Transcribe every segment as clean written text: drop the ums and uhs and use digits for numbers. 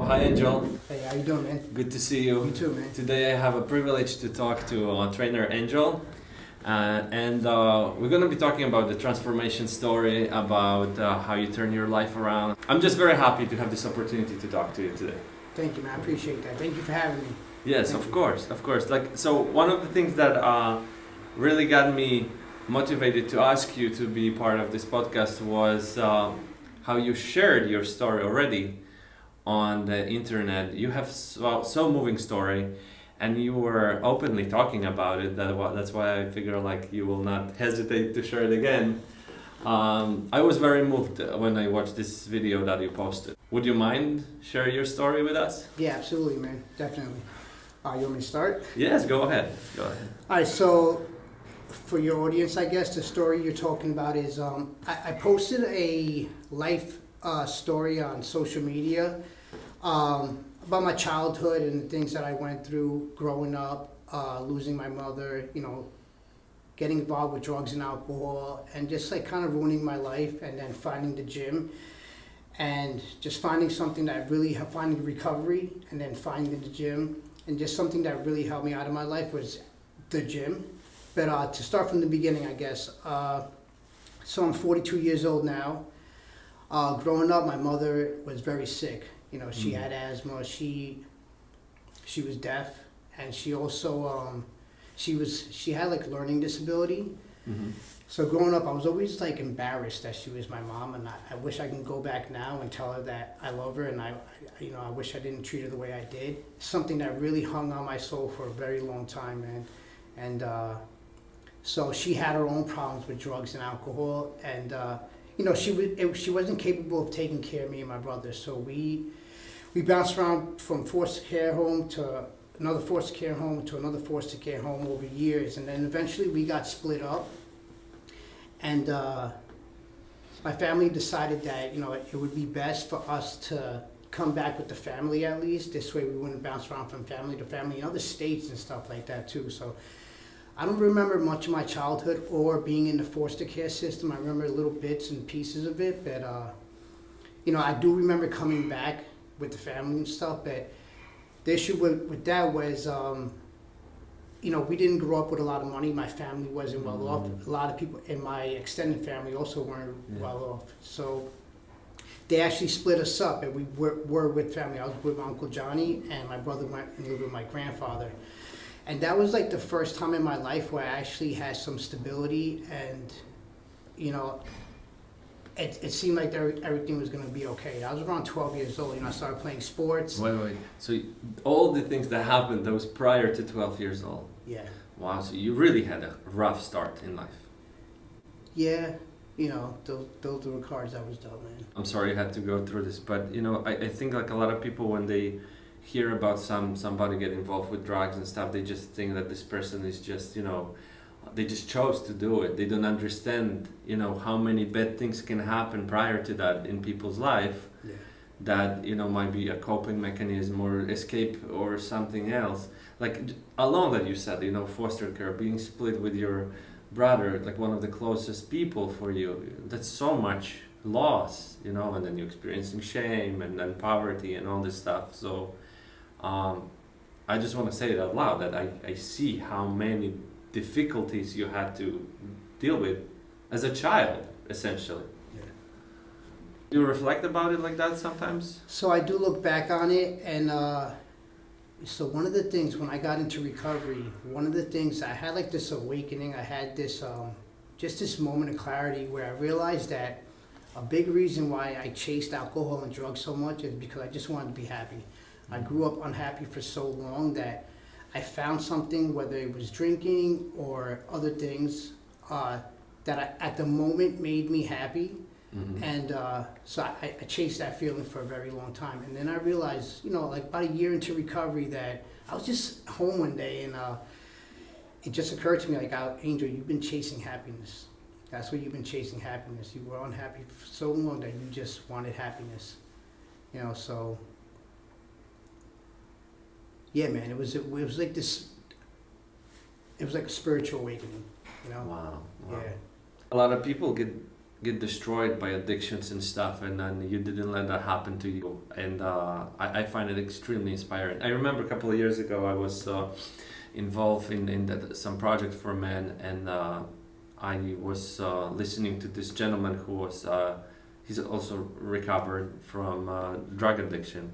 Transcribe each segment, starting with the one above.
Hi, Angel. Hey, how you doing, man? Good to see you. You too, man. Today I have a privilege to talk to trainer Angel. And we're going to be talking about the transformation story, about how you turn your life around. I'm just very happy to have this opportunity to talk to you today. Thank you, man. I appreciate that. Thank you for having me. Yes, Thank of you. course, of course. So one of the things that really got me motivated to ask you to be part of this podcast was how you shared your story already on the internet. You have so moving story, and you were openly talking about it. That's why I figure like you will not hesitate to share it again. I was very moved when I watched this video that you posted. Would you mind share your story with us? Yeah, absolutely, man. Definitely. You want me to start? Yes, go ahead. Go ahead. All right, so for your audience, I guess the story you're talking about is I posted a life story on social media about my childhood and the things that I went through growing up, losing my mother, getting involved with drugs and alcohol, and just like kind of ruining my life, and then finding the gym and just finding something that really finding recovery, and then finding the gym, and just something that really helped me out of my life was the gym. But to start from the beginning, I guess, so I'm 42 years old now. Growing up, my mother was very sick. She had asthma, she was deaf, and she also, she had like learning disability. Mm-hmm. So growing up, I was always like embarrassed that she was my mom, and I wish I can go back now and tell her that I love her, and I wish I didn't treat her the way I did. Something that really hung on my soul for a very long time, man. And so she had her own problems with drugs and alcohol, and she wasn't capable of taking care of me and my brother. So we bounced around from foster care home to another foster care home to another foster care home over years, and then eventually we got split up. And my family decided that it would be best for us to come back with the family at least. This way we wouldn't bounce around from family to family in other states and stuff like that too. So I don't remember much of my childhood or being in the foster care system. I remember little bits and pieces of it, but I do remember coming back with the family and stuff. But the issue with that was we didn't grow up with a lot of money. My family wasn't well off. A lot of people in my extended family also weren't well off. So they actually split us up, and we were with family. I was with my Uncle Johnny, and my brother went and lived with my grandfather. And that was like the first time in my life where I actually had some stability, and it seemed like everything was going to be okay. I was around 12 years old. I started playing sports. Wait. So all the things that happened, that was prior to 12 years old? Yeah. Wow, so you really had a rough start in life. Yeah, those were cards I was dealt, man. I'm sorry you had to go through this, but I think like a lot of people, when they hear about somebody get involved with drugs and stuff, they just think that this person is just, they just chose to do it. They don't understand, how many bad things can happen prior to that in people's life. Yeah. That, might be a coping mechanism or escape or something else. Like alone that you said, foster care, being split with your brother, like one of the closest people for you, that's so much loss, and then you're experiencing shame and then poverty and all this stuff. So I just want to say it out loud that I see how many difficulties you had to deal with as a child, essentially. Yeah. Do you reflect about it like that sometimes? So I do look back on it, and so one of the things when I got into recovery, one of the things I had like this awakening. I had this just this moment of clarity where I realized that a big reason why I chased alcohol and drugs so much is because I just wanted to be happy. I grew up unhappy for so long that I found something, whether it was drinking or other things, that at the moment made me happy. Mm-hmm. And so I chased that feeling for a very long time. And then I realized, like about a year into recovery, that I was just home one day, and it just occurred to me, like, Angel, you've been chasing happiness. That's what you've been chasing, happiness. You were unhappy for so long that you just wanted happiness. So yeah, man, it was like this. It was like a spiritual awakening, Wow. Yeah. A lot of people get get destroyed by addictions and stuff, and then you didn't let that happen to you. And I find it extremely inspiring. I remember a couple of years ago I was involved in some project for men, and I was listening to this gentleman who was he's also recovered from drug addiction,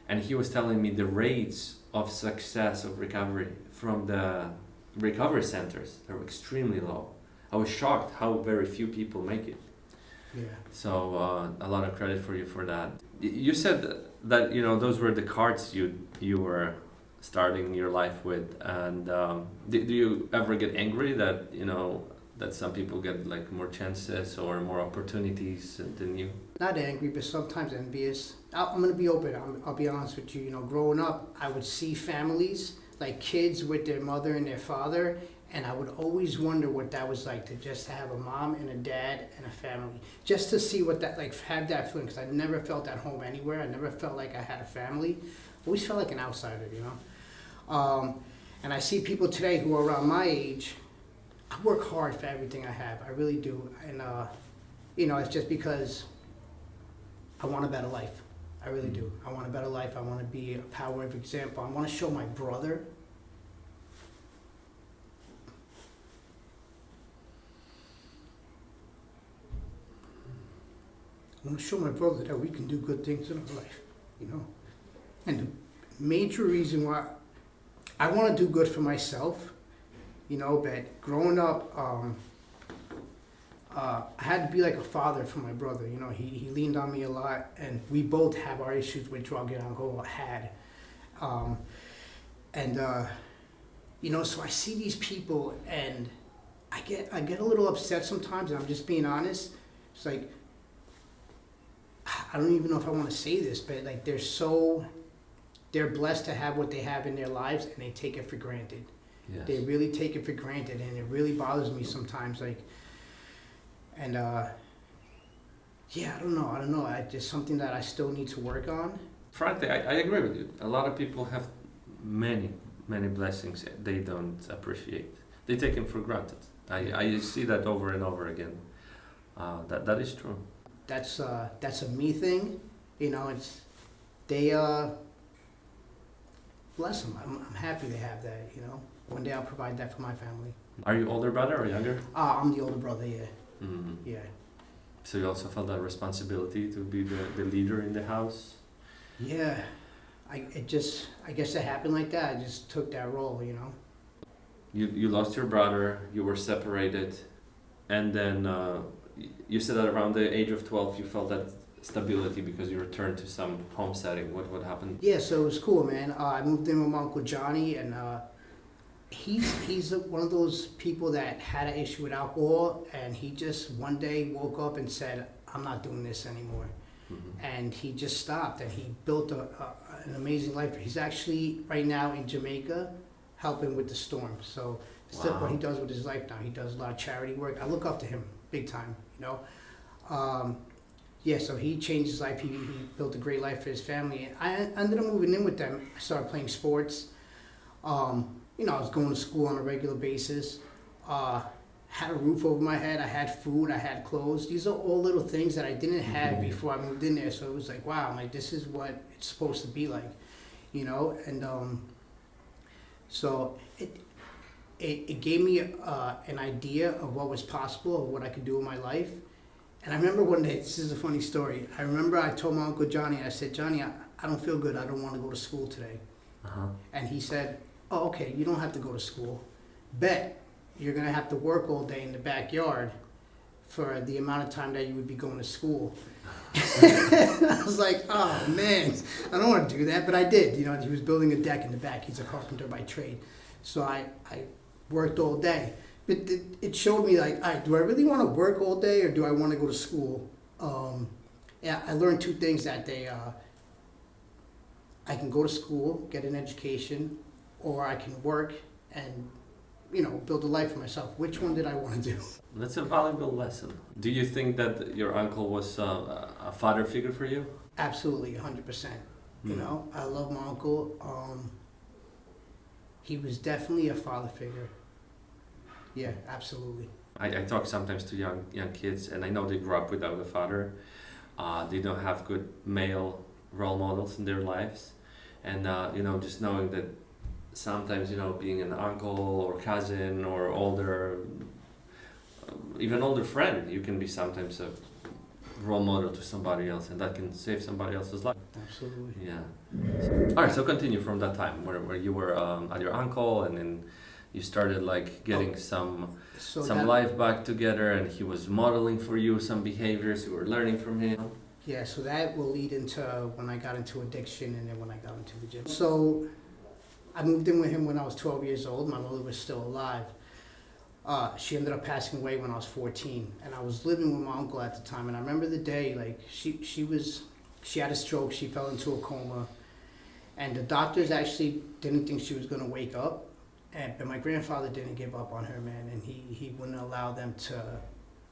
and he was telling me the rates of success of recovery from the recovery centers, they were extremely low. I was shocked how very few people make it. Yeah. So a lot of credit for you for that. You said that those were the cards you were starting your life with, and do you ever get angry that that some people get like more chances or more opportunities than you? Not angry, but sometimes envious. I'm gonna be open. I'll be honest with you. Growing up, I would see families like kids with their mother and their father, and I would always wonder what that was like to just have a mom and a dad and a family, just to see what that have that feeling. Because I never felt at home anywhere. I never felt like I had a family. Always felt like an outsider, And I see people today who are around my age. I work hard for everything I have. I really do, and it's just because I want a better life. I really do. I want a better life. I want to be a power of example. I want to show my brother. I want to show my brother that we can do good things in our life, And the major reason why I want to do good for myself, but growing up, I had to be like a father for my brother. He leaned on me a lot, and we both have our issues with drug and alcohol. So I see these people, and I get a little upset sometimes, and I'm just being honest. It's like, I don't even know if I want to say this, but like they're blessed to have what they have in their lives, and they take it for granted. Yes. They really take it for granted, and it really bothers me sometimes. I don't know. It's just something that I still need to work on. Frankly, I agree with you. A lot of people have many blessings they don't appreciate. They take them for granted. I see that over and over again. That is true. That's a me thing. They bless them. I'm happy they have that. One day I'll provide that for my family. Are you older brother or younger? I'm the older brother. Yeah. Mm-hmm. Yeah. So you also felt that responsibility to be the leader in the house? Yeah. I guess it happened like that. I just took that role, You lost your brother, you were separated, and then you said that around the age of 12 you felt that stability because you returned to some home setting. What happened? Yeah, so it was cool, man. I moved in with my Uncle Johnny, and he's one of those people that had an issue with alcohol, and he just one day woke up and said, I'm not doing this anymore. Mm-hmm. And he just stopped, and he built an amazing life. He's actually right now in Jamaica helping with the storm. So that's what he does with his life now. He does a lot of charity work. I look up to him big time, so he changed his life. He built a great life for his family. I ended up moving in with them. I started playing sports. I was going to school on a regular basis. Had a roof over my head. I had food. I had clothes. These are all little things that I didn't have before I moved in there. So it was like, wow, this is what it's supposed to be like, And so it gave me an idea of what was possible, of what I could do in my life. And I remember one day, this is a funny story. I remember I told my Uncle Johnny, I said, Johnny, I don't feel good. I don't want to go to school today. Uh-huh. And he said, oh, okay, you don't have to go to school. Bet you're going to have to work all day in the backyard for the amount of time that you would be going to school. I was like, oh, man, I don't want to do that. But I did. He was building a deck in the back. He's a carpenter by trade. So I worked all day. But it showed me, like, all right, do I really want to work all day or do I want to go to school? I learned two things that day. I can go to school, get an education, or I can work and, build a life for myself. Which one did I want to do? That's a valuable lesson. Do you think that your uncle was a father figure for you? Absolutely, 100%. I love my uncle. He was definitely a father figure. Yeah, absolutely. I talk sometimes to young kids, and I know they grew up without a father. They don't have good male role models in their lives, and just knowing that sometimes being an uncle or cousin or older, even older friend, you can be sometimes a role model to somebody else, and that can save somebody else's life. Absolutely. Yeah. All right, so continue from that time where you were at your uncle, and then you started like getting some life back together, and he was modeling for you some behaviors you were learning from him. Yeah, so that will lead into when I got into addiction and then when I got into the gym. So I moved in with him when I was 12 years old. My mother was still alive. She ended up passing away when I was 14, and I was living with my uncle at the time. And I remember the day, like she had a stroke. She fell into a coma, and the doctors actually didn't think she was going to wake up. But my grandfather didn't give up on her, man, and he wouldn't allow them to,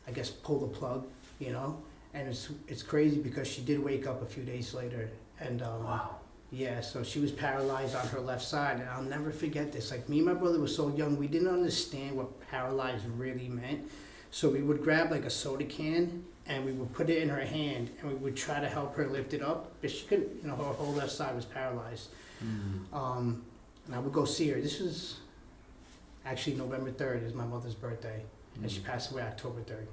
I guess, pull the plug, you know. And it's crazy because she did wake up a few days later, and Wow. yeah, so she was paralyzed on her left side, and I'll never forget this. Like, me and my brother were so young, we didn't understand what paralyzed really meant. So we would grab like a soda can and we would put it in her hand and we would try to help her lift it up, but she couldn't. You know, her whole left side was paralyzed. Mm. And I would go see her. This was actually November 3rd is my mother's birthday, and she passed away October 3rd,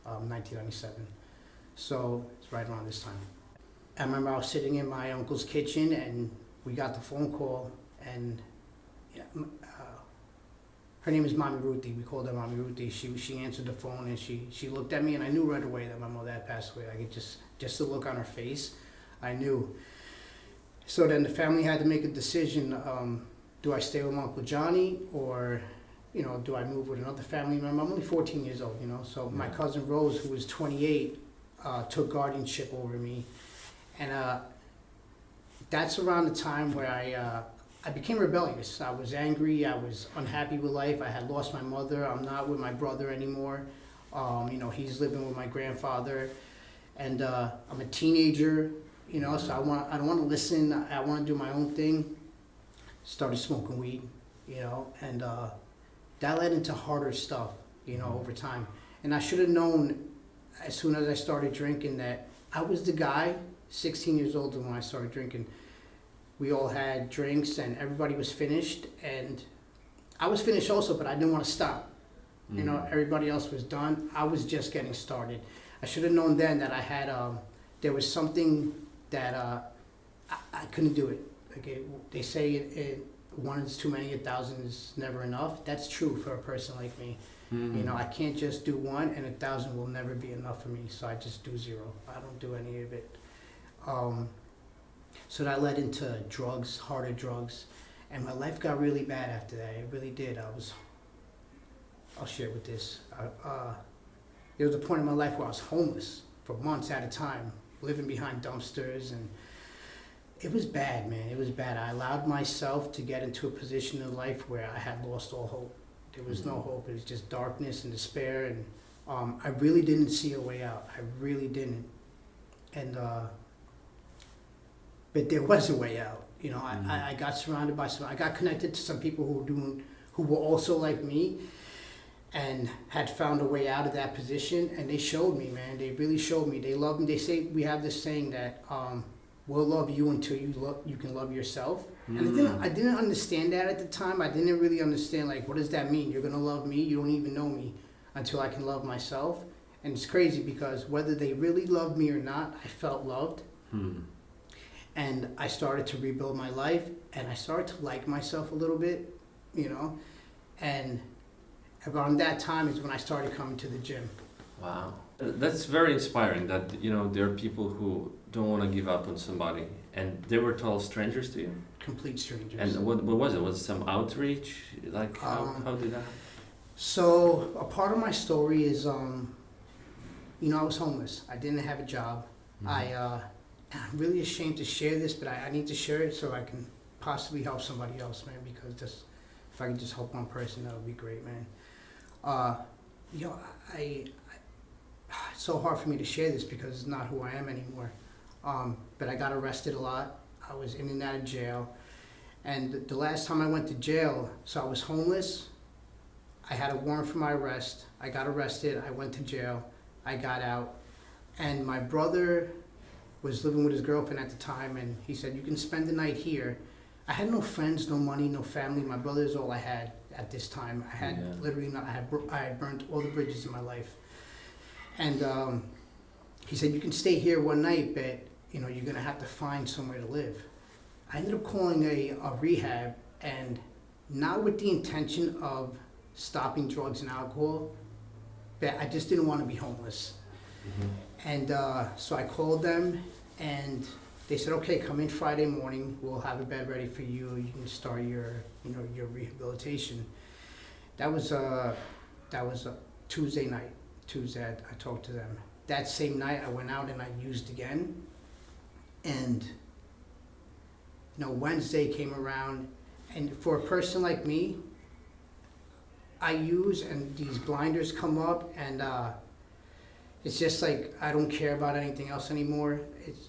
1997. So it's right around this time. I remember I was sitting in my uncle's kitchen and we got the phone call, and her name is Mommy Ruthie. We called her Mommy Ruthie. She answered the phone and she looked at me, and I knew right away that my mother had passed away. I could just the look on her face, I knew. So then the family had to make a decision. Do I stay with my Uncle Johnny, or do I move with another family member? I'm only 14 years old, So my cousin Rose, who was 28, took guardianship over me. And that's around the time where I became rebellious. I was angry. I was unhappy with life. I had lost my mother. I'm not with my brother anymore. He's living with my grandfather. And I'm a teenager, so I don't want to listen. I want to do my own thing. Started smoking weed, and that led into harder stuff, over time. And I should have known as soon as I started drinking that I was the guy. 16 years old when I started drinking. We all had drinks and everybody was finished, and I was finished also, but I didn't want to stop. Everybody else was done. I was just getting started. I should have known then that I had there was something that I couldn't do it. They say one is too many, 1,000 is never enough. That's true for a person like me. I can't just do one, and 1,000 will never be enough for me. So I just do zero. I don't do any of it. So that led into drugs, harder drugs, and my life got really bad after that. It really did. I'll share with this. There was a point in my life where I was homeless for months at a time, living behind dumpsters, and it was bad, man. It was bad. I allowed myself to get into a position in life where I had lost all hope. There was no hope. It was just darkness and despair, and I really didn't see a way out. I really didn't. And but there was a way out. I got surrounded by I got connected to some people who were also like me and had found a way out of that position, and they showed me, man. They really showed me. They loved me. They say, we have this saying that we'll love you until you can love yourself. And I didn't understand that at the time. I didn't really understand, like, what does that mean? You're gonna love me? You don't even know me until I can love myself. And it's crazy because whether they really loved me or not, I felt loved. And I started to rebuild my life, and I started to like myself a little bit, and around that time is when I started coming to the gym. Wow. That's very inspiring that, there are people who don't want to give up on somebody, and they were total strangers to you? Complete strangers. And what was it? Was it some outreach? Like, how did that happen? So a part of my story is, I was homeless. I didn't have a job. I'm really ashamed to share this, but I need to share it so I can possibly help somebody else, man, because if I can just help one person, that would be great, man. It's so hard for me to share this because it's not who I am anymore. But I got arrested a lot. I was in and out of jail. And the last time I went to jail, so I was homeless. I had a warrant for my arrest. I got arrested. I went to jail. I got out. And my brother was living with his girlfriend at the time, and he said, you can spend the night here. I had no friends, no money, no family. My brother is all I had at this time. I had literally not, I had burnt all the bridges in my life. And he said, you can stay here one night, but you know, you're gonna have to find somewhere to live. I ended up calling a rehab, and not with the intention of stopping drugs and alcohol, but I just didn't want to be homeless. And so I called them, and they said, okay, come in Friday morning, we'll have a bed ready for you, you can start your, you know, your rehabilitation. That was a Tuesday night. Tuesday I talked to them. That same night I went out and I used again, and you know, Wednesday came around, and for a person like me, I use, and these blinders come up, and it's just like I don't care about anything else anymore.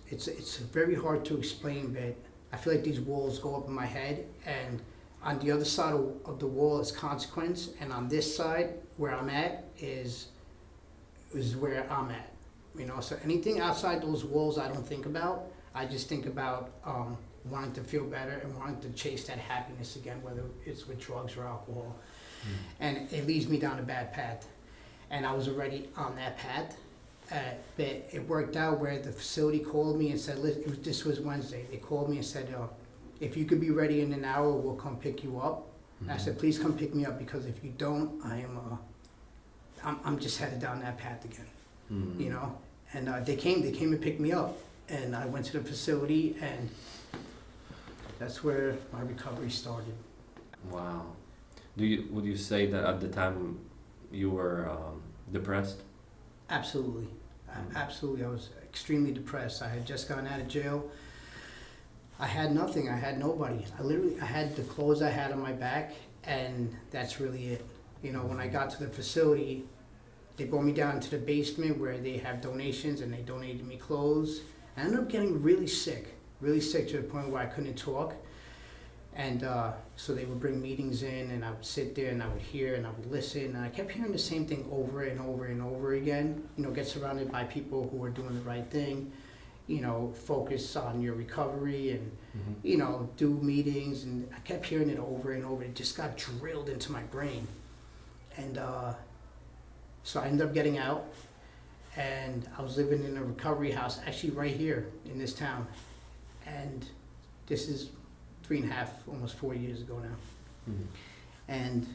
It's very hard to explain, but I feel like these walls go up in my head, and on the other side of the wall is consequence, and on this side where I'm at is where I'm at. You know, so anything outside those walls I don't think about. I just think about wanting to feel better and wanting to chase that happiness again, whether it's with drugs or alcohol. And it leads me down a bad path. And I was already on that path. But it worked out where the facility called me and said, listen, this was Wednesday. They called me and said, if you could be ready in an hour, we'll come pick you up. And I said, please come pick me up, because if you don't, I'm just headed down that path again. You know? And they came and picked me up. And I went to the facility, and that's where my recovery started. Wow. Would you say that at the time you were depressed? Absolutely. Absolutely. I was extremely depressed. I had just gotten out of jail. I had nothing. I had nobody. I had the clothes I had on my back, and that's really it. You know, when I got to the facility, they brought me down to the basement where they have donations, and they donated me clothes. I ended up getting really sick to the point where I couldn't talk. And so they would bring meetings in, and I would sit there and I would hear and I would listen, and I kept hearing the same thing over and over and over again. You know, get surrounded by people who are doing the right thing, you know, focus on your recovery, and you know, do meetings, and I kept hearing it over and over. It just got drilled into my brain. And so I ended up getting out, and I was living in a recovery house, actually right here in this town. And this is 3.5, almost 4 years ago now. And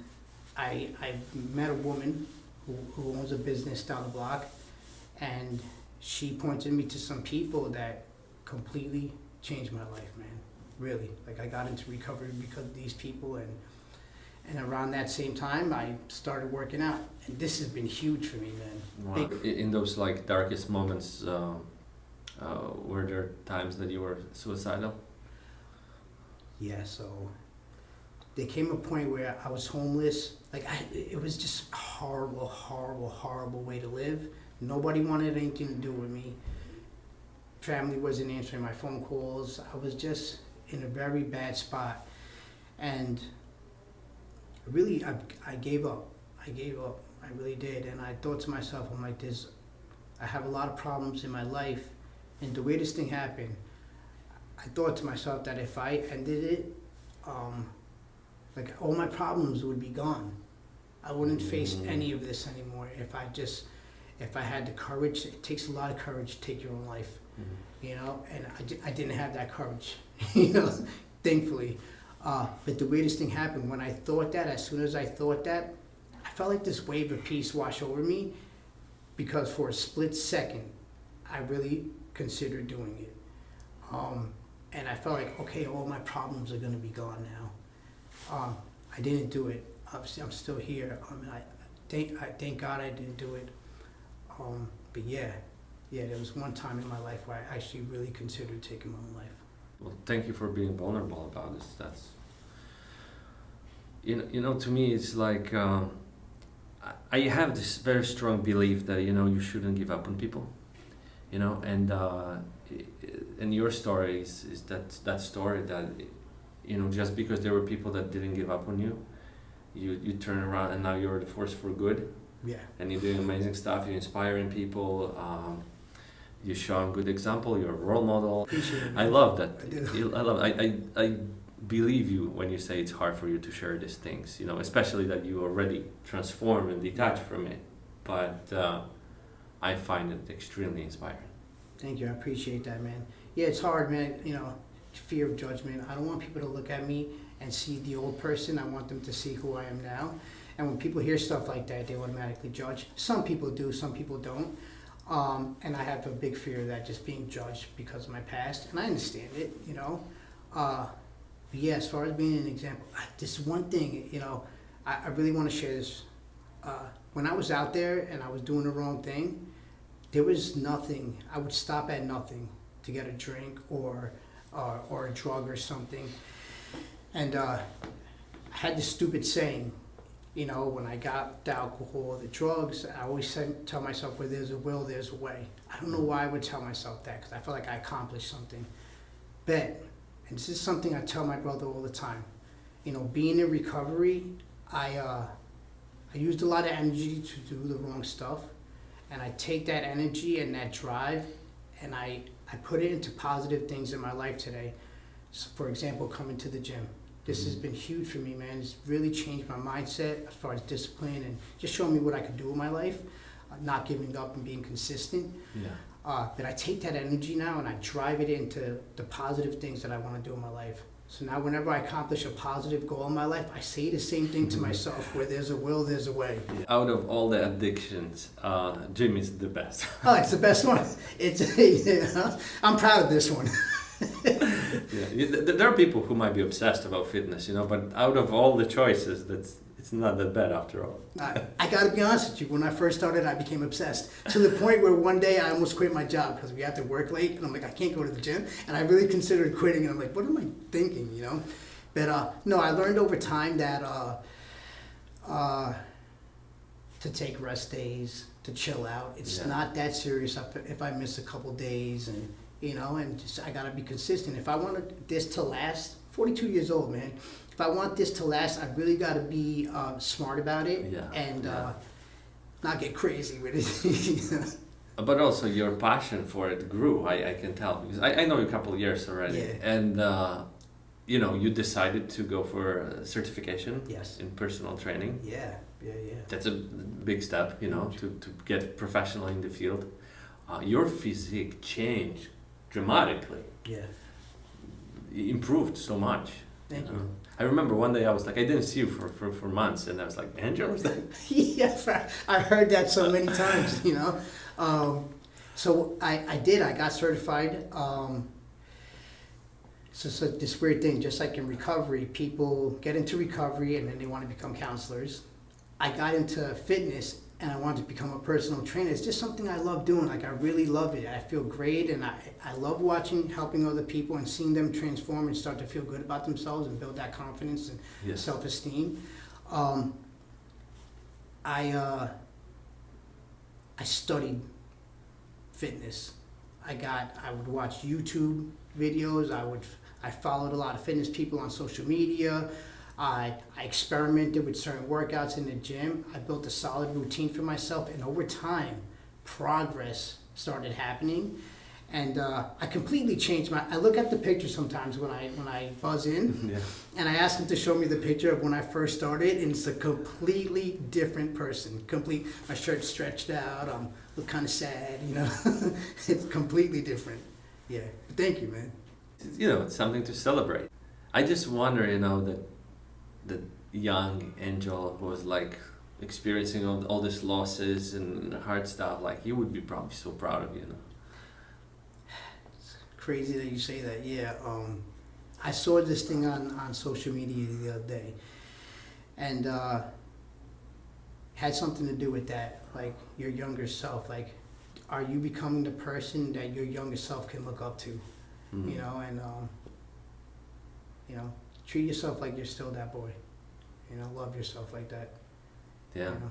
I met a woman who owns a business down the block, and she pointed me to some people that completely changed my life, man. Really. Like, I got into recovery because of these people, and around that same time I started working out, and this has been huge for me, man. Wow. In those like darkest moments, were there times that you were suicidal? Yeah, so there came a point where I was homeless. Like, it was just a horrible, horrible, horrible way to live. Nobody wanted anything to do with me. Family wasn't answering my phone calls. I was just in a very bad spot. And really, I gave up. I really did. And I thought to myself, I'm like, I have a lot of problems in my life. And the way this thing happened, I thought to myself that if I ended it, like, all my problems would be gone. I wouldn't face any of this anymore if I had the courage. It takes a lot of courage to take your own life, you know, and I didn't have that courage, you know, thankfully. But the way this thing happened, when I thought that, as soon as I thought that, I felt like this wave of peace wash over me, because for a split second, I really considered doing it. And I felt like, okay, all my problems are gonna be gone now. I didn't do it. Obviously, I'm still here. I mean, I thank God I didn't do it. But yeah, there was one time in my life where I actually really considered taking my own life. Well, thank you for being vulnerable about this. That's, you know, to me, it's like, I have this very strong belief that, you know, you shouldn't give up on people, you know, and your story is that story that, you know, just because there were people that didn't give up on you, you turn around and now you're the force for good, Yeah. and you're doing amazing stuff. You're inspiring people. You're showing good example. You're a role model. Appreciate it, I man. love that. I do. I love. I believe you when you say it's hard for you to share these things. You know, especially that you already transform and detach from it. But I find it extremely inspiring. Thank you. I appreciate that, man. Yeah, it's hard, man. You know, fear of judgment. I don't want people to look at me and see the old person. I want them to see who I am now. And when people hear stuff like that, they automatically judge. Some people do, some people don't. And I have a big fear of that, just being judged because of my past. And I understand it, you know. But yeah, as far as being an example, this one thing, you know, I really want to share this. When I was out there and I was doing the wrong thing, there was nothing. I would stop at nothing to get a drink or a drug or something. And I had this stupid saying, you know, when I got the alcohol or the drugs, I always tell myself, where there's a will, there's a way. I don't know why I would tell myself that, because I felt like I accomplished something. But, and this is something I tell my brother all the time, you know, being in recovery, I used a lot of energy to do the wrong stuff. And I take that energy and that drive and I put it into positive things in my life today. So for example, coming to the gym. This has been huge for me, man. It's really changed my mindset as far as discipline and just showing me what I could do in my life, not giving up and being consistent. Yeah. But I take that energy now and I drive it into the positive things that I want to do in my life. So now whenever I accomplish a positive goal in my life, I say the same thing to myself, where there's a will, there's a way. Out of all the addictions, gym is the best. Oh, it's the best one. It's, you know, I'm proud of this one. Yeah, there are people who might be obsessed about fitness, you know, but out of all the choices, it's not that bad after all. I gotta be honest with you, when I first started, I became obsessed to the point where one day I almost quit my job because we had to work late, and I'm like, I can't go to the gym, and I really considered quitting, and I'm like, what am I thinking, you know? But no, I learned over time that to take rest days, to chill out. It's not that serious if I miss a couple days, and you know, and just I gotta be consistent. If I want this to last, 42 years old, man. If I want this to last, I really gotta be smart about it and not get crazy with it. But also your passion for it grew, I can tell, because I know you a couple of years already. Yeah. And you know, you decided to go for a certification in personal training. Yeah. That's a big step, you know, to get professional in the field. Your physique changed dramatically. Yeah. It improved so much. Thank you. I remember one day I was like, I didn't see you for months, and I was like, Angel, is that? Yes, I heard that so many times, you know. So I did. I got certified. So this weird thing, just like in recovery, people get into recovery and then they want to become counselors. I got into fitness and I wanted to become a personal trainer. It's just something I love doing. Like, I really love it. I feel great, and I love watching, helping other people and seeing them transform and start to feel good about themselves and build that confidence and self-esteem. I studied fitness. I would watch YouTube videos. I followed a lot of fitness people on social media. I experimented with certain workouts in the gym. I built a solid routine for myself, and over time, progress started happening. And I completely changed I look at the picture sometimes when I buzz in, and I ask them to show me the picture of when I first started, and it's a completely different person. My shirt's stretched out, I look kind of sad, you know. It's completely different. Yeah, but thank you, man. You know, it's something to celebrate. I just wonder, you know, that the young Angel who was like experiencing all these losses and hard stuff, like he would be probably so proud of you, you know. It's crazy that you say that. Yeah, I saw this thing on social media the other day, and had something to do with that, like your younger self. Like, are you becoming the person that your younger self can look up to? You know, and you know, treat yourself like you're still that boy. You know, love yourself like that. Yeah. You know?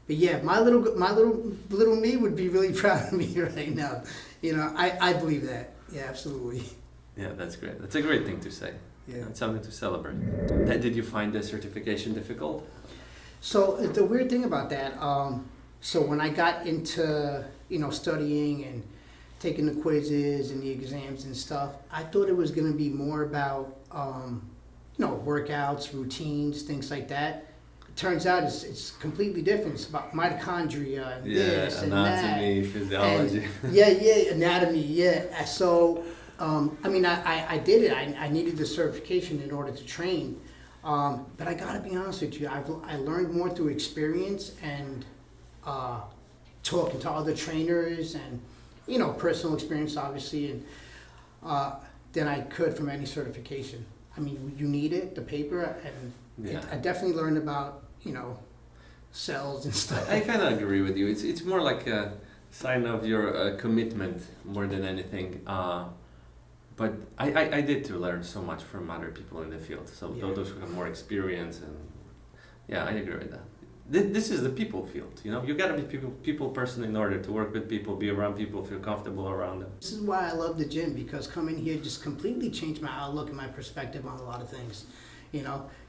But yeah, my little me would be really proud of me right now. You know, I believe that. Yeah, absolutely. Yeah, that's great. That's a great thing to say. Yeah. It's something to celebrate. Did you find the certification difficult? So the weird thing about that, so when I got into, studying and taking the quizzes and the exams and stuff, I thought it was going to be more about, workouts, routines, things like that. It turns out it's completely different. It's about mitochondria and this and anatomy, that. physiology. And, anatomy, yeah. So, I did it. I needed the certification in order to train. But I gotta be honest with you, I learned more through experience and talking to other trainers and, personal experience, obviously, and than I could from any certification. I mean, you need it, the paper, and I definitely learned about, cells and stuff. I kind of agree with you. It's more like a sign of your commitment more than anything. But I did to learn so much from other people in the field. So those who have more experience, and I agree with that. This is the people field, You got to be people person in order to work with people, be around people, feel comfortable around them. This is why I love the gym, because coming here just completely changed my outlook and my perspective on a lot of things.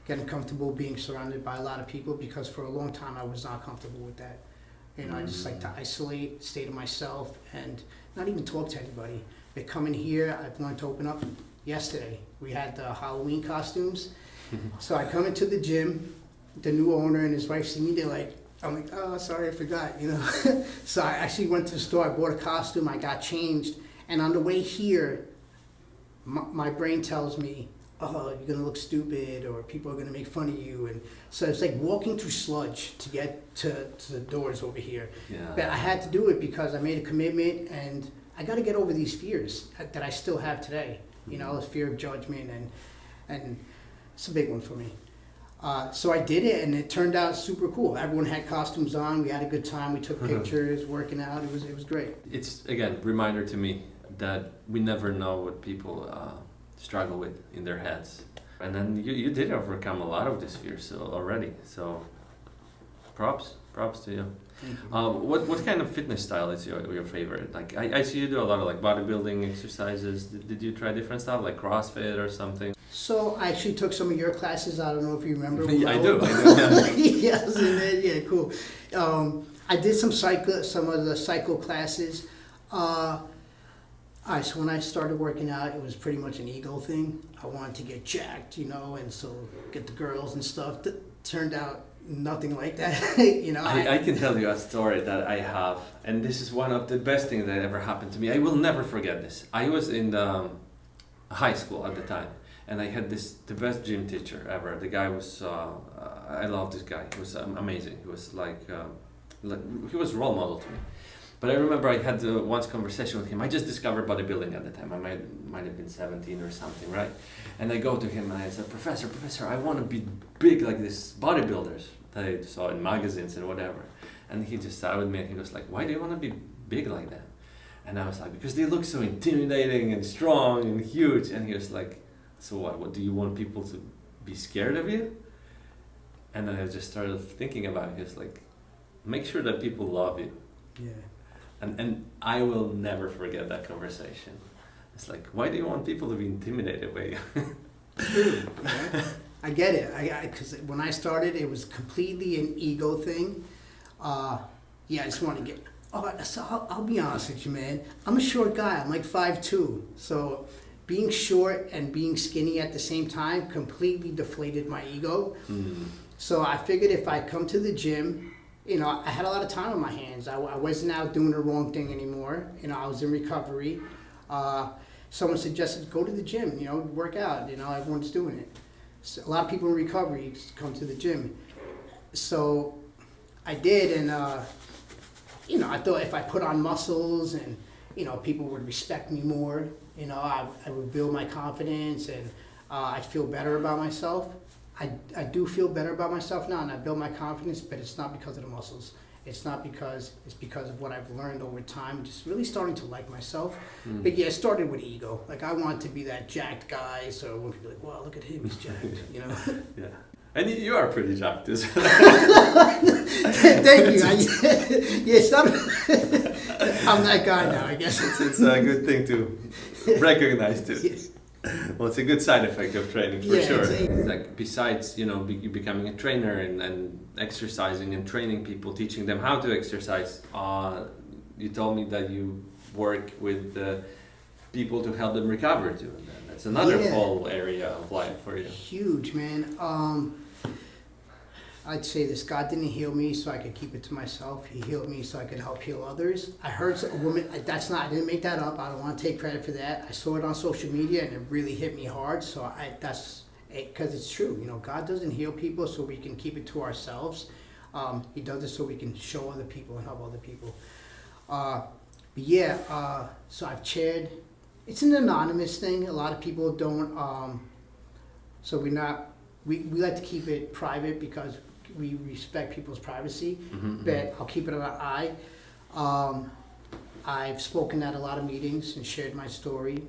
Getting comfortable being surrounded by a lot of people, because for a long time I was not comfortable with that. I just like to isolate, stay to myself, and not even talk to anybody. But coming here, I've wanted to open up yesterday. We had the Halloween costumes. So I come into the gym, the new owner and his wife see me, I'm like, oh, sorry, I forgot, So I actually went to the store, I bought a costume, I got changed, and on the way here, my brain tells me, oh, you're gonna look stupid, or people are gonna make fun of you, and so it's like walking through sludge to get to the doors over here. But I had to do it because I made a commitment, and I got to get over these fears that I still have today. The fear of judgment, and it's a big one for me. So I did it, and it turned out super cool. Everyone had costumes on. We had a good time. We took pictures, working out. It was great. It's again reminder to me that we never know what people struggle with in their heads, and then you did overcome a lot of these fears already. So props to you. What kind of fitness style is your favorite? Like I see you do a lot of like bodybuilding exercises. Did you try different stuff like CrossFit or something? So I actually took some of your classes. I don't know if you remember. I do. Yes, yeah, cool. I did some of the cycle classes. So when I started working out, it was pretty much an ego thing. I wanted to get jacked, and so get the girls and stuff. Turned out nothing like that. I can tell you a story that I have, and this is one of the best things that ever happened to me. I will never forget this. I was in the high school at the time, and I had the best gym teacher ever. The guy was, I love this guy. He was amazing. He was he was a role model to me. But I remember I had once conversation with him. I just discovered bodybuilding at the time. I might have been 17 or something, right? And I go to him and I said, Professor, I want to be big like these bodybuilders that I saw in magazines and whatever. And he just sat with me and he was like, why do you want to be big like that? And I was like, because they look so intimidating and strong and huge. And he was like, so what do you want people to be scared of you? And then I just started thinking about it. He was like, make sure that people love you. Yeah. And I will never forget that conversation. It's like, why do you want people to be intimidated by you? I get it. Because when I started, it was completely an ego thing. I just want to get. So I'll be honest with you, man. I'm a short guy. I'm like 5'2". So being short and being skinny at the same time completely deflated my ego. So I figured if I come to the gym, I had a lot of time on my hands. I wasn't out doing the wrong thing anymore. I was in recovery. Someone suggested go to the gym, work out. Everyone's doing it. So a lot of people in recovery come to the gym. So I did, and I thought if I put on muscles and people would respect me more. I would build my confidence, and I'd feel better about myself. I do feel better about myself now, and I build my confidence, but it's not because of the muscles. It's because of what I've learned over time, just really starting to like myself. But it started with ego. Like I wanted to be that jacked guy, so everyone could be like, wow, look at him, he's jacked, Yeah. And you are pretty jacked as well. Thank you. It's not, I'm that guy now, I guess. It's a good thing to recognize too. Yes. Well, it's a good side effect of training for Yeah, sure. it's Like besides, becoming a trainer and exercising and training people, teaching them how to exercise. You told me that you work with people to help them recover too. And that's another Yeah. whole area of life for you. Huge, man. I'd say this: God didn't heal me so I could keep it to myself. He healed me so I could help heal others. I heard a woman. I didn't make that up. I don't want to take credit for that. I saw it on social media and it really hit me hard. So that's because it's true. God doesn't heal people so we can keep it to ourselves. He does it so we can show other people and help other people. So I've chaired. It's an anonymous thing. A lot of people don't. So we're not. We like to keep it private because we respect people's privacy, but I'll keep it on an eye. I've spoken at a lot of meetings and shared my story.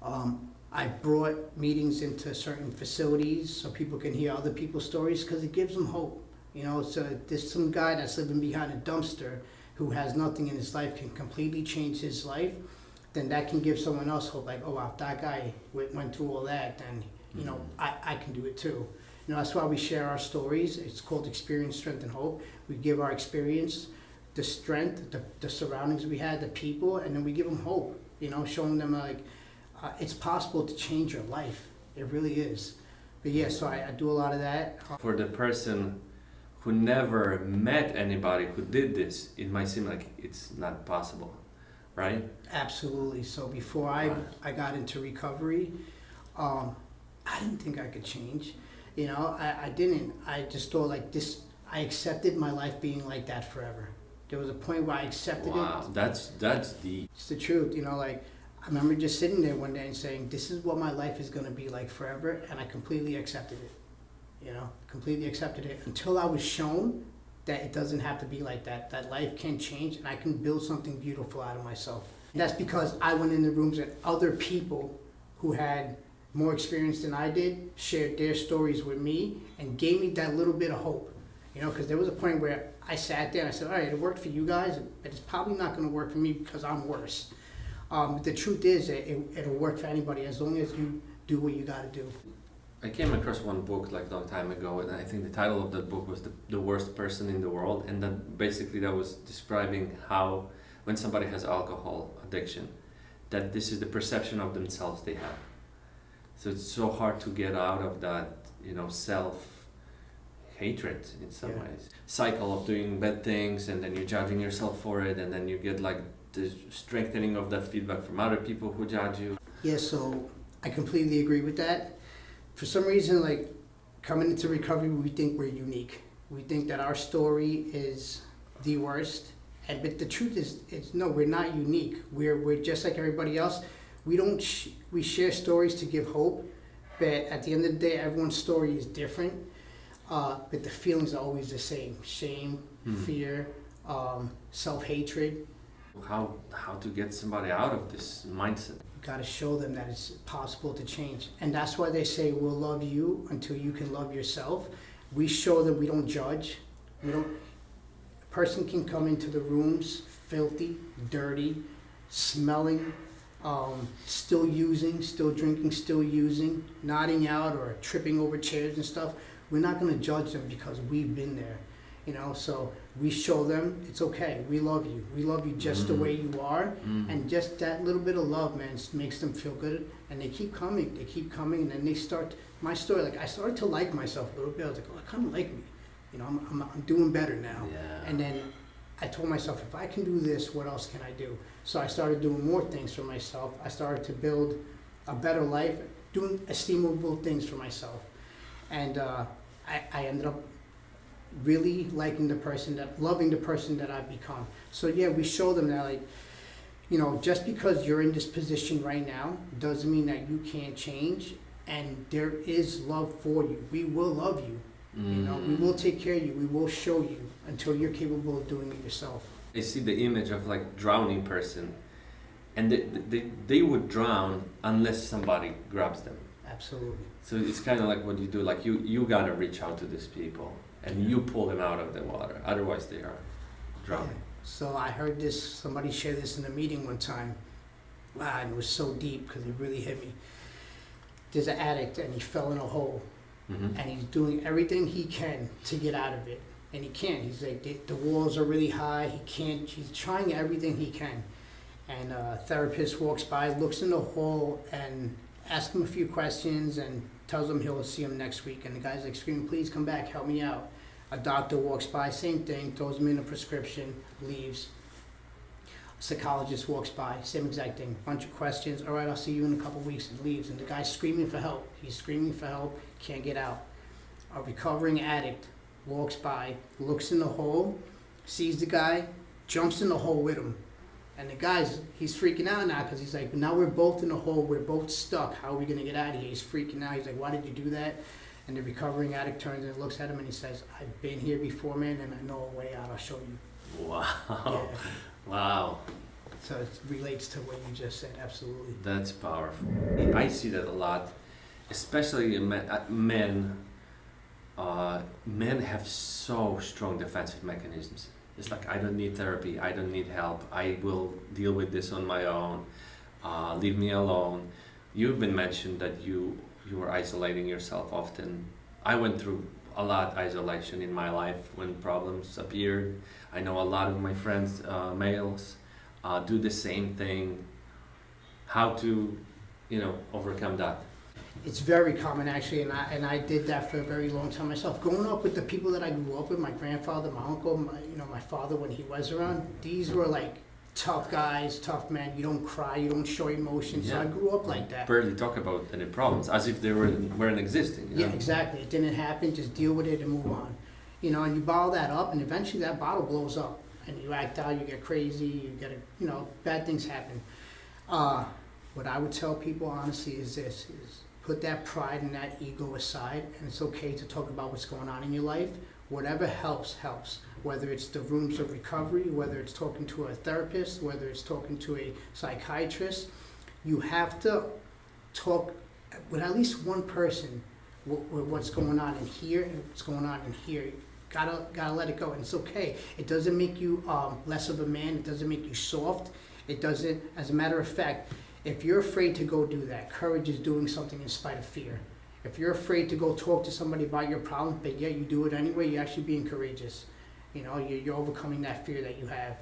I brought meetings into certain facilities so people can hear other people's stories because it gives them hope. So there's some guy that's living behind a dumpster who has nothing in his life can completely change his life, then that can give someone else hope, like, oh wow, if that guy went through all that, then I can do it too. That's why we share our stories. It's called Experience, Strength, and Hope. We give our experience, the strength, the surroundings we had, the people, and then we give them hope, showing them it's possible to change your life. It really is. But yeah, so I do a lot of that. For the person who never met anybody who did this, it might seem like it's not possible, right? Absolutely. So before I got into recovery, I didn't think I could change. I didn't. I just thought like this, I accepted my life being like that forever. There was a point where I accepted it. Wow, that's deep. It's the truth, I remember just sitting there one day and saying, this is what my life is going to be like forever, and I completely accepted it. Completely accepted it until I was shown that it doesn't have to be like that, that life can change and I can build something beautiful out of myself. And that's because I went in the rooms and other people who had more experience than I did shared their stories with me and gave me that little bit of hope. Because there was a point where I sat there and I said, all right, it worked for you guys, but it's probably not going to work for me because I'm worse. The truth is it'll work for anybody as long as you do what you got to do. I came across one book like a long time ago, and I think the title of that book was The Worst Person in the World, and then basically that was describing how when somebody has alcohol addiction, that this is the perception of themselves they have. So it's so hard to get out of that, self-hatred in some ways. Cycle of doing bad things, and then you're judging yourself for it, and then you get like the strengthening of that feedback from other people who judge you. Yeah, so I completely agree with that. For some reason, like coming into recovery, we think we're unique. We think that our story is the worst, but the truth is, no, we're not unique. We're just like everybody else. We share stories to give hope, but at the end of the day, everyone's story is different. But the feelings are always the same: shame, fear, self-hatred. How to get somebody out of this mindset? You got to show them that it's possible to change, and that's why they say we'll love you until you can love yourself. We show them we don't judge. A person can come into the rooms filthy, dirty, smelling, still using, still drinking, still using, nodding out or tripping over chairs and stuff. We're not going to judge them because we've been there. So we show them it's okay. We love you. We love you just the way you are. And just that little bit of love, man, makes them feel good. And they keep coming. And then they start, my story, like I started to like myself a little bit. I was like, oh, I kind of like me. I'm doing better now. Yeah. And then I told myself, if I can do this, what else can I do? So I started doing more things for myself. I started to build a better life, doing esteemable things for myself. And I ended up really loving the person that I've become. So yeah, we show them that, like, just because you're in this position right now doesn't mean that you can't change, and there is love for you. We will love you. We will take care of you. We will show you until you're capable of doing it yourself. I see the image of like drowning person, and they would drown unless somebody grabs them. Absolutely. So it's kind of like what you do, like you gotta reach out to these people and you pull them out of the water, otherwise they are drowning. Yeah. So I heard somebody share this in a meeting one time. Wow, and it was so deep because it really hit me. there's an addict and he fell in a hole, Mm-hmm. and he's doing everything he can to get out of it, and he can't. He's like, the walls are really high, he can't, he's trying everything he can. And a therapist walks by, looks in the hole, and asks him a few questions, and tells him he'll see him next week. And the guy's like screaming, please come back, help me out. A doctor walks by, same thing, throws him in a prescription, leaves. A psychologist walks by, same exact thing, bunch of questions, all right, I'll see you in a couple weeks, and leaves. And the guy's screaming for help. He's screaming for help, can't get out. A recovering addict walks by, looks in the hole, sees the guy, jumps in the hole with him. And the guy's, he's freaking out now because he's like, now we're both in the hole, we're both stuck, how are we going to get out of here? He's freaking out, he's like, why did you do that? And the recovering addict turns and looks at him and he says, I've been here before, man, and I know a way out, I'll show you. Wow. Yeah. Wow. So it relates to what you just said, absolutely. That's powerful. I see that a lot, especially in men. Men have so strong defensive mechanisms. It's like, I don't need therapy, I don't need help, I will deal with this on my own, leave me alone. You've been mentioned that you were isolating yourself often. I went through a lot of isolation in my life when problems appeared. I know a lot of my friends, males, do the same thing. How to, overcome that? It's very common actually, and I did that for a very long time myself. Growing up with the people that I grew up with, my grandfather, my uncle, my father when he was around, these were like tough guys, tough men. You don't cry, you don't show emotion. So I grew up like that. Barely talk about any problems, as if they weren't existing. Yeah, exactly. It didn't happen. Just deal with it and move on. And you bottle that up, and eventually that bottle blows up, and you act out, you get crazy, you get bad things happen. What I would tell people honestly is this: put that pride and that ego aside, and it's okay to talk about what's going on in your life. Whatever helps, helps. Whether it's the rooms of recovery, whether it's talking to a therapist, whether it's talking to a psychiatrist, you have to talk with at least one person what's going on in here and what's going on in here. Gotta let it go, and it's okay. It doesn't make you less of a man. It doesn't make you soft. It doesn't. As a matter of fact, if you're afraid to go do that, courage is doing something in spite of fear. If you're afraid to go talk to somebody about your problem, but yet you do it anyway, you're actually being courageous. You're overcoming that fear that you have.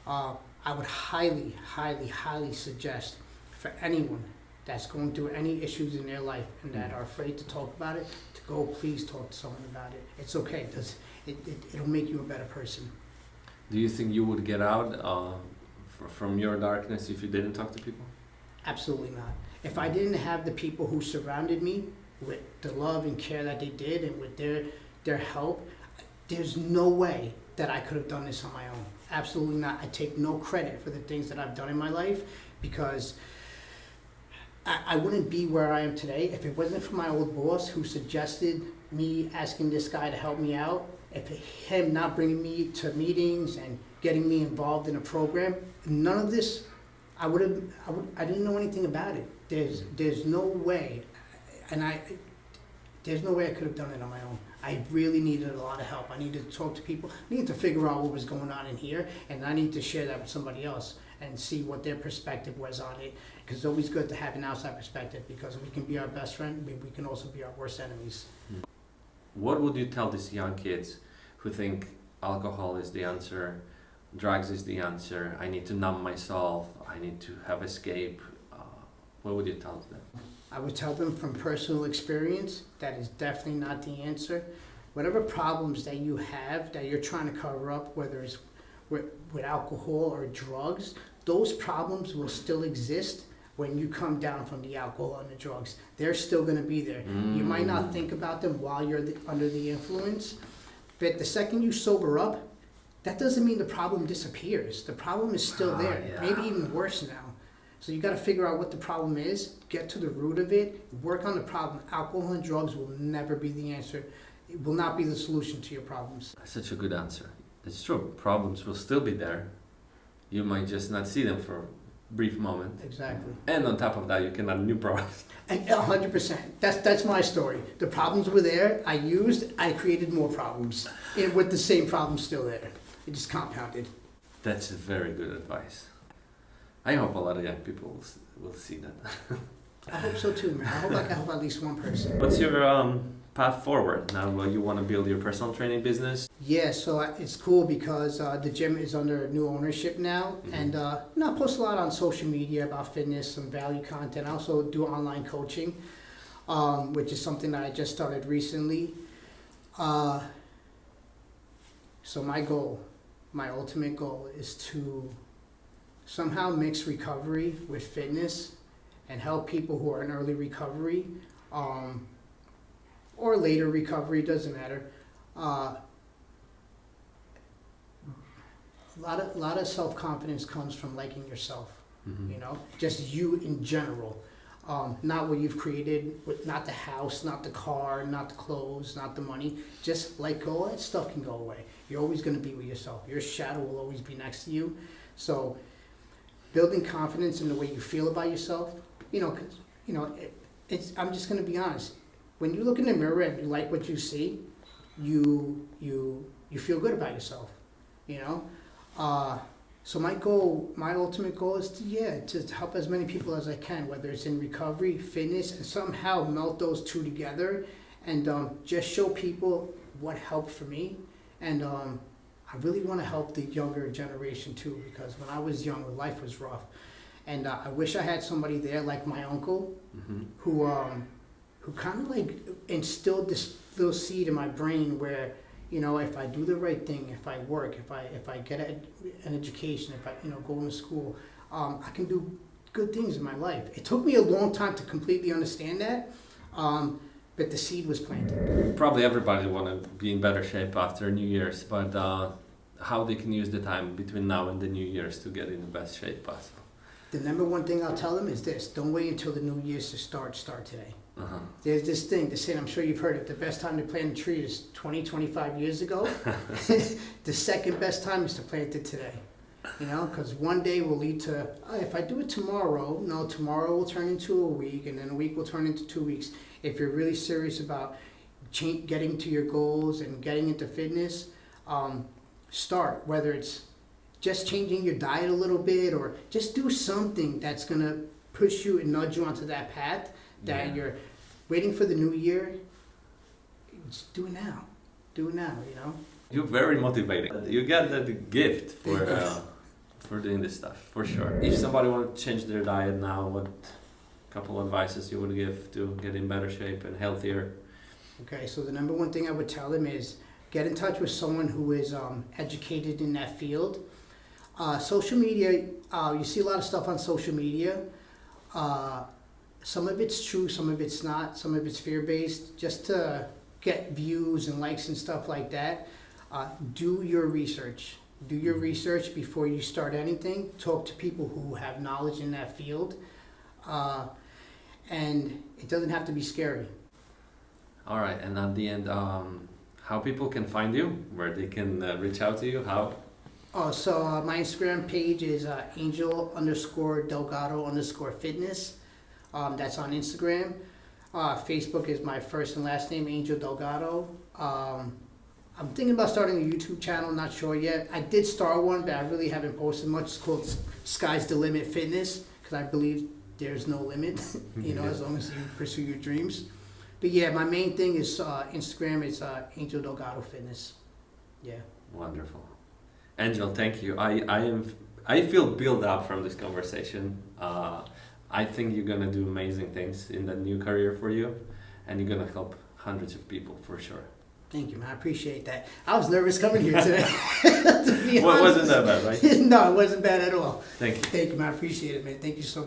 I would highly, highly, highly suggest for anyone that's going through any issues in their life and that are afraid to talk about it, to go please talk to someone about it. It's okay, because it'll make you a better person. Do you think you would get out from your darkness if you didn't talk to people? Absolutely not. If I didn't have the people who surrounded me with the love and care that they did and with their help, there's no way that I could have done this on my own. Absolutely not. I take no credit for the things that I've done in my life, because I wouldn't be where I am today if it wasn't for my old boss who suggested me asking this guy to help me out. If him not bringing me to meetings and getting me involved in a program, none of this, I didn't know anything about it. There's no way, there's no way I could have done it on my own. I really needed a lot of help. I needed to talk to people. I needed to figure out what was going on in here, and I need to share that with somebody else and see what their perspective was on it. Because it's always good to have an outside perspective, because we can be our best friend, we can also be our worst enemies. What would you tell these young kids who think alcohol is the answer, drugs is the answer, I need to numb myself, I need to have escape? What would you tell them? I would tell them from personal experience that is definitely not the answer. Whatever problems that you have that you're trying to cover up, whether it's with alcohol or drugs, those problems will still exist when you come down from the alcohol and the drugs. They're still going to be there. You might not think about them while you're under the influence, but the second you sober up, that doesn't mean the problem disappears. The problem is still there, maybe even worse now. So you got to figure out what the problem is, get to the root of it, work on the problem. Alcohol and drugs will never be the answer. It will not be the solution to your problems. That's such a good answer. It's true. Problems will still be there. You might just not see them for a brief moment. Exactly. And on top of that, you can add new problems. And 100%. That's my story. The problems were there. I created more problems, and with the same problems still there. It just compounded. That's very good advice. I hope a lot of young people will see that. I hope so too, man. I hope I can help at least one person. What's your path forward now? Well, you want to build your personal training business? Yeah, so it's cool because the gym is under new ownership now, and I post a lot on social media about fitness, some value content. I also do online coaching, which is something that I just started recently. So my ultimate goal is to somehow mix recovery with fitness and help people who are in early recovery or later recovery, doesn't matter. A lot of self-confidence comes from liking yourself, just you in general. Not what you've created, not the house, not the car, not the clothes, not the money. Just let go, all that stuff can go away. You're always going to be with yourself. Your shadow will always be next to you. So building confidence in the way you feel about yourself, I'm just going to be honest. When you look in the mirror and you like what you see, you feel good about yourself, So my ultimate goal is to help as many people as I can, whether it's in recovery, fitness, and somehow melt those two together and just show people what helped for me. And I really want to help the younger generation too, because when I was young, life was rough. And I wish I had somebody there like my uncle who kind of like instilled this little seed in my brain where, if I do the right thing, if I work, if I get an education, if I go into school, I can do good things in my life. It took me a long time to completely understand that, but the seed was planted. Probably everybody want to be in better shape after New Year's, but how they can use the time between now and the New Year's to get in the best shape possible. The number one thing I'll tell them is this: don't wait until the New Year's to start today. There's this thing, I'm sure you've heard it, the best time to plant a tree is 20, 25 years ago. The second best time is to plant it today. Because one day will lead to, if I do it tomorrow, no, tomorrow will turn into a week, and then a week will turn into 2 weeks. If you're really serious about getting to your goals and getting into fitness, start, whether it's just changing your diet a little bit or just do something that's going to push you and nudge you onto that path that you're waiting for the new year. Just do it now. Do it now, You're very motivating. You get the gift for doing this stuff, for sure. If somebody wants to change their diet now, what couple advices you would give to get in better shape and healthier? Okay, so the number one thing I would tell them is get in touch with someone who is educated in that field. Social media, you see a lot of stuff on social media. Some of it's true, some of it's not, some of it's fear-based, just to get views and likes and stuff like that. Do your research. Do your research before you start anything. Talk to people who have knowledge in that field. And it doesn't have to be scary. All right, and at the end, how people can find you, where they can reach out to you, how? So my Instagram page is angel_Delgado_fitness. That's on Instagram. Facebook is my first and last name, Angel Delgado. I'm thinking about starting a YouTube channel, not sure yet. I did start one, but I really haven't posted much. It's called Sky's the Limit Fitness, because I believe there's no limit, as long as you pursue your dreams. But yeah, my main thing is Instagram. It's Angel Delgado Fitness. Yeah. Wonderful. Angel, thank you. I feel built up from this conversation. I think you're gonna do amazing things in the new career for you, and you're gonna help hundreds of people for sure. Thank you, man. I appreciate that. I was nervous coming here today. To be honest. Wasn't that bad, right? No, it wasn't bad at all. Thank you. Thank you, man. I appreciate it, man. Thank you so much.